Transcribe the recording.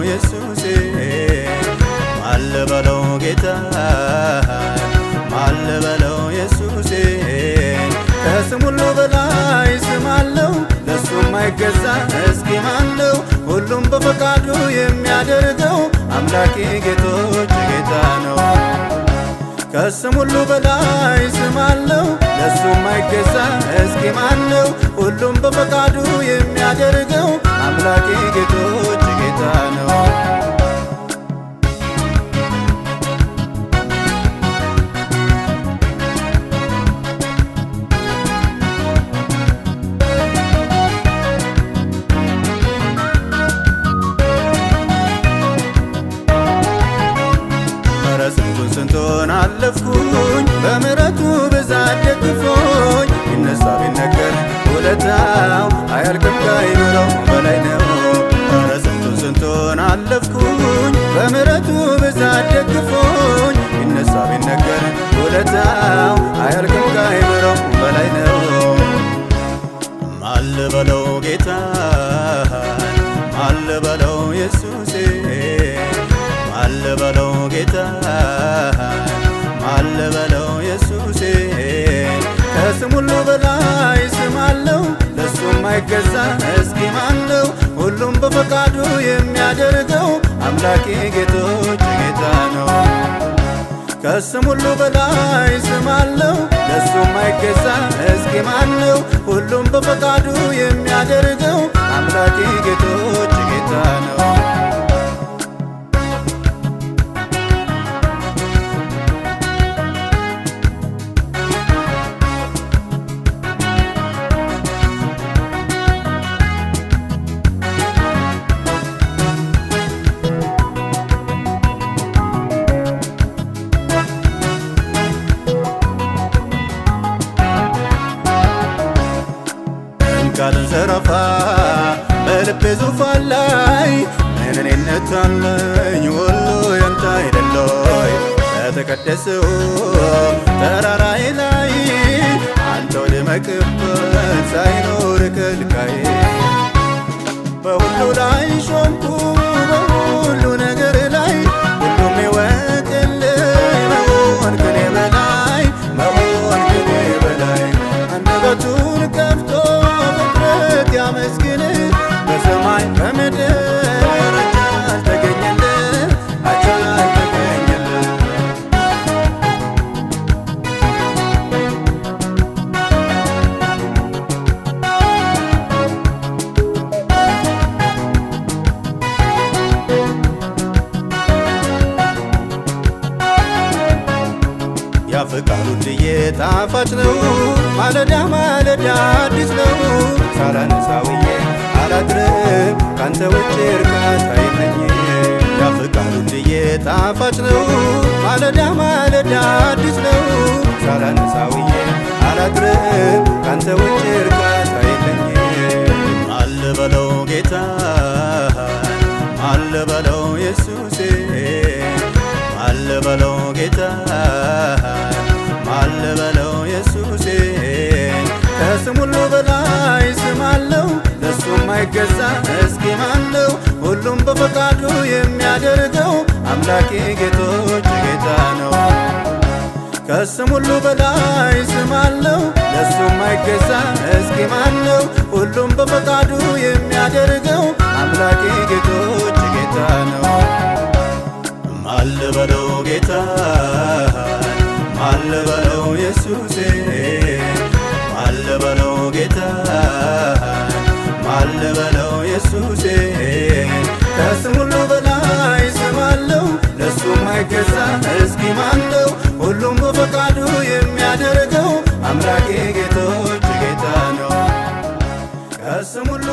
ኢየሱሴ ማል በለው ጌታ ማል በለው ኢየሱሴ ከስም ሁሉ በላይ ስም አለው ለሱ የማይገዛ እስኪ ማን ነው? ሁሉም በፈቃዱ የሚያደርገው አምላኬ ጌቶች ጌታ ነው። ከስም ሁሉ በላይ ስም አለው ለሱ የማይገዛ እስኪ ማን ነው? ሁሉም በፈቃዱ የሚያደርገው አምላኬ ጌቶች ጌታ ነው። ስንቱን አለፍኩኝ በምሕረቱ ብዛት ደግፎኝ ቢነሳ ቢነገር ውለታው አያልቅም ከአእምሮው በላይ ነው። ኧረ ስንቱን አለፍኩኝ በምሕረቱ ብዛት ደግፎኝ ቢነሳ ቢነገር ውለታው አያልቅም ከአእምሮው በላይ ነው። ማል በለው ጌታ ማል በለው ኢየሱሴ ማል በለው ጌታ ማል በለው ኢየሱሴ ከስም ሁሉ በላይ ስም አለው ለሱ የማይገዛ እስኪ ማን ነው? ሁሉም በፈቃዱ የሚያደርገው አምላኬ ጌቶች ጌታ ነው። ከስም ሁሉ በላይ ስም አለው ለሱ የማይገዛ እስኪ ማን ነው? ሁሉም በፈቃዱ የሚያደርገው አምላኬ ጌቶች ጌታ ነው። ቃልን ዘረፋ በልቤ ዙፋን ላይ ምን እኔነት አለኝ ሁሉ ያንተ አይደለይ? በተቀደሰው ተራራዬ ላይ አንተው ድመቅበት ሳይኖር ከልካዬ በሁሉ ላይ ሾምኩ በሁሉ ነገር ላይ ሁሉም ይወቅልኝ መሆን ከኔ በላይ መሆን ከኔ በላይ አንደበቱን ከፍቶ ያመስግን በሰማይ በምድር አልተገኘልህ አቻ አልተገኘልህ። ያፍቃሉ ልዬ ጣፋጭ ነው ማለዳ ማለዳ አዲስ ነው ሳላነሳውዬ አላድርም ካንተ ውጭ እርካታ የለኝም። ያፍቃሉ ልዬ ጣፋጭ ነው ማለዳ ማለዳ አዲስ ነው ሳላነሳውዬ አላድርም ካንተ ውጭ እርካታ የለኝም። ማል በለው ጌታ ማል በለው ኢየሱሴ ማል በለው ጌታ ማል በለው ኢየሱሴ ከስም ሁሉ በላይ ስም አለው ለሱ የማይገዛ እስኪ ማን ነው? ሁሉም በፈቃዱ የሚያደርገው አምላኬ ጌቶች ጌታ ነው። ከስም ሁሉ በላይ ስም አለው ለሱ የማይገዛ እስኪ ማን ነው? ሁሉም በፈቃዱ የሚያደርገው አምላኬ ጌቶች ጌታ ነው። ማል በለው ጌታ ማል በለው ኢየሱሴ ማል በለው ጌታ ማል በለው ኢየሱሴ ከስም ሁሉ በላይ ስም አለው ለሱ የማይገዛ እስኪ ማን ነው? ሁሉም በፈቃዱ የሚያደርገው አምላኬ ጌቶች ጌታ ነው። ከስም ሁሉ